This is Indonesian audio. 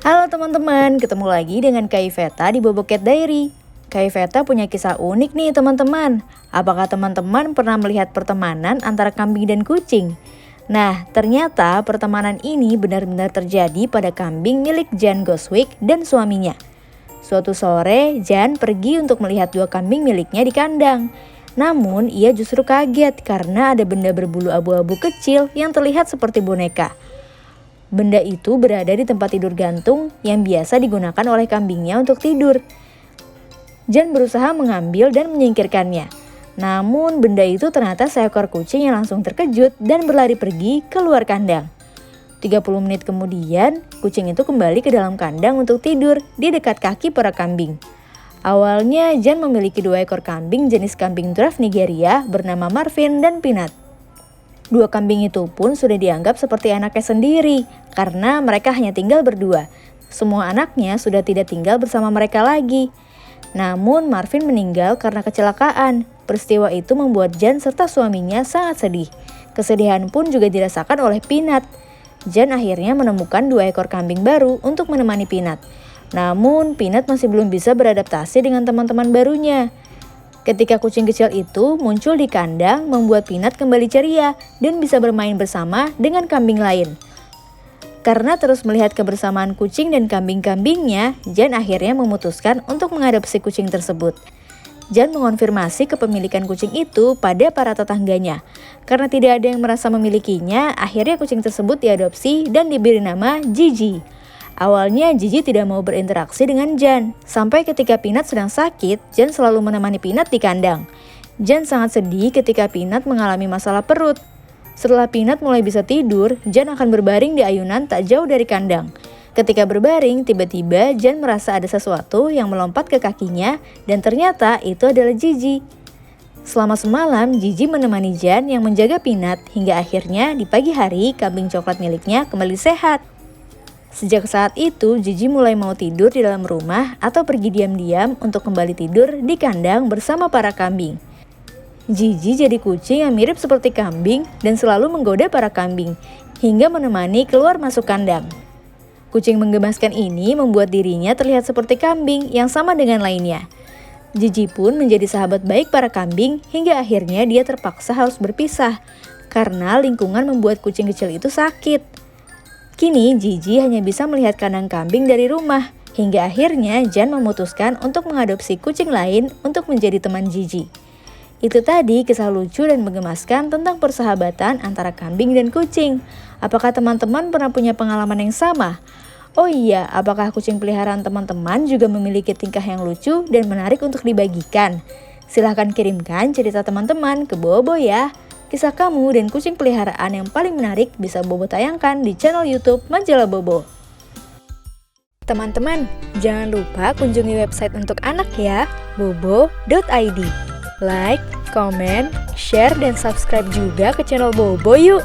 Halo teman-teman, ketemu lagi dengan Kak Iveta di Bobo Cat Diary. Kak Iveta punya kisah unik nih teman-teman. Apakah teman-teman pernah melihat pertemanan antara kambing dan kucing? Nah, ternyata pertemanan ini benar-benar terjadi pada kambing milik Jan Goswick dan suaminya. Suatu sore, Jan pergi untuk melihat dua kambing miliknya di kandang. Namun, ia justru kaget karena ada benda berbulu abu-abu kecil yang terlihat seperti boneka. Benda itu berada di tempat tidur gantung yang biasa digunakan oleh kambingnya untuk tidur. Jan berusaha mengambil dan menyingkirkannya. Namun benda itu ternyata seekor kucing yang langsung terkejut dan berlari pergi keluar kandang. 30 menit kemudian, kucing itu kembali ke dalam kandang untuk tidur di dekat kaki para kambing. Awalnya Jan memiliki 2 ekor kambing jenis kambing dwarf Nigeria bernama Marvin dan Peanut. Dua kambing itu pun sudah dianggap seperti anaknya sendiri karena mereka hanya tinggal berdua. Semua anaknya sudah tidak tinggal bersama mereka lagi. Namun Marvin meninggal karena kecelakaan. Peristiwa itu membuat Jan serta suaminya sangat sedih. Kesedihan pun juga dirasakan oleh Peanut. Jan akhirnya menemukan 2 ekor kambing baru untuk menemani Peanut. Namun Peanut masih belum bisa beradaptasi dengan teman-teman barunya. Ketika kucing kecil itu muncul di kandang, membuat Peanut kembali ceria dan bisa bermain bersama dengan kambing lain. Karena terus melihat kebersamaan kucing dan kambing-kambingnya, Jan akhirnya memutuskan untuk mengadopsi kucing tersebut. Jan mengonfirmasi kepemilikan kucing itu pada para tetangganya. Karena tidak ada yang merasa memilikinya, akhirnya kucing tersebut diadopsi dan diberi nama Gigi. Awalnya Gigi tidak mau berinteraksi dengan Jan. Sampai ketika Peanut sedang sakit, Jan selalu menemani Peanut di kandang. Jan sangat sedih ketika Peanut mengalami masalah perut. Setelah Peanut mulai bisa tidur, Jan akan berbaring di ayunan tak jauh dari kandang. Ketika berbaring, tiba-tiba Jan merasa ada sesuatu yang melompat ke kakinya dan ternyata itu adalah Gigi. Selama semalam, Gigi menemani Jan yang menjaga Peanut hingga akhirnya di pagi hari kambing coklat miliknya kembali sehat. Sejak saat itu, Gigi mulai mau tidur di dalam rumah atau pergi diam-diam untuk kembali tidur di kandang bersama para kambing. Gigi jadi kucing yang mirip seperti kambing dan selalu menggoda para kambing, hingga menemani keluar masuk kandang. Kucing menggemaskan ini membuat dirinya terlihat seperti kambing yang sama dengan lainnya. Gigi pun menjadi sahabat baik para kambing hingga akhirnya dia terpaksa harus berpisah, karena lingkungan membuat kucing kecil itu sakit. Kini Gigi hanya bisa melihat kandang kambing dari rumah, hingga akhirnya Jan memutuskan untuk mengadopsi kucing lain untuk menjadi teman Gigi. Itu tadi kisah lucu dan menggemaskan tentang persahabatan antara kambing dan kucing. Apakah teman-teman pernah punya pengalaman yang sama? Oh iya, apakah kucing peliharaan teman-teman juga memiliki tingkah yang lucu dan menarik untuk dibagikan? Silahkan kirimkan cerita teman-teman ke Bobo ya. Kisah kamu dan kucing peliharaan yang paling menarik bisa Bobo tayangkan di channel YouTube Majalah Bobo. Teman-teman, jangan lupa kunjungi website untuk anak ya, bobo.id. Like, comment, share, dan subscribe juga ke channel Bobo yuk!